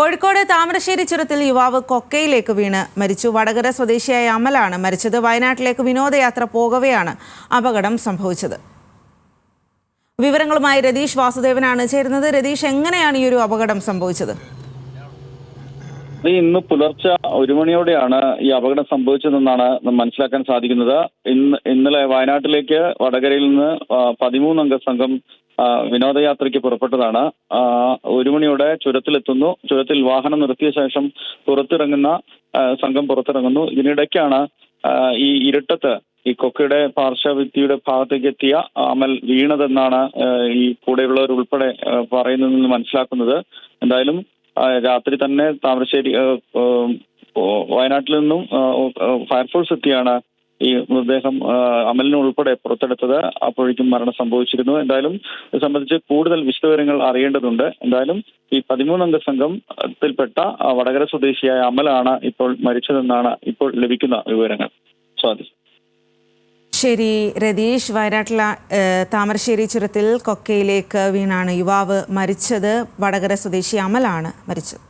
കോഴിക്കോട് താമരശ്ശേരി ചുരത്തിൽ യുവാവ് കൊക്കയിലേക്ക് വീണ് മരിച്ചു. വടകര സ്വദേശിയായ അമലാണ് മരിച്ചത്. വയനാട്ടിലേക്ക് വിനോദയാത്ര പോകവെയാണ് അപകടം സംഭവിച്ചത്. വിവരങ്ങളുമായി രതീഷ് വാസുദേവനാണ് ചേരുന്നത്. രതീഷ്, എങ്ങനെയാണ് ഈ ഒരു അപകടം സംഭവിച്ചത്? ഇന്ന് പുലർച്ചെ 1 മണിയോടെയാണ് ഈ അപകടം സംഭവിച്ചതെന്നാണ് മനസ്സിലാക്കാൻ സാധിക്കുന്നത്. ഇന്നലെ വയനാട്ടിലേക്ക് വടകരയിൽ നിന്ന് 13 അംഗ സംഘം വിനോദയാത്രയ്ക്ക് പുറപ്പെട്ടതാണ്. 1 മണിയോടെ ചുരത്തിലെത്തുന്നു. ചുരത്തിൽ വാഹനം നിർത്തിയ ശേഷം സംഘം പുറത്തിറങ്ങുന്നു. ഇതിനിടയ്ക്കാണ് ഈ ഇരുട്ടത്ത് ഈ കൊക്കയുടെ പാർശ്വഭിത്തിയുടെ ഭാഗത്തേക്ക് എത്തിയ അമൽ വീണതെന്നാണ് ഈ കൂടെയുള്ളവർ ഉൾപ്പെടെ പറയുന്നതിൽ നിന്ന് മനസ്സിലാക്കുന്നത്. എന്തായാലും രാത്രി തന്നെ താമരശ്ശേരി വയനാട്ടിൽ നിന്നും ഫയർഫോഴ്സ് എത്തിയാണ് ഈ മൃതദേഹം അമലിനെ ഉൾപ്പെടെ പുറത്തെടുത്തത്. അപ്പോഴേക്കും മരണം സംഭവിച്ചിരുന്നു. എന്തായാലും ഇത് സംബന്ധിച്ച് കൂടുതൽ വിശദവിവരങ്ങൾ അറിയേണ്ടതുണ്ട്. എന്തായാലും ഈ 13 അംഗ സംഘത്തിൽപ്പെട്ട വടകര സ്വദേശിയായ അമലാണ് ഇപ്പോൾ മരിച്ചതെന്നാണ് ഇപ്പോൾ ലഭിക്കുന്ന വിവരങ്ങൾ. സ്വാതി. ശരി രതീഷ്, വയനാട്ടിലെ താമരശ്ശേരി ചുരത്തിൽ കൊക്കയിലേക്ക് വീണാണ് യുവാവ് മരിച്ചത്. വടകര സ്വദേശി അമലാണ് മരിച്ചത്.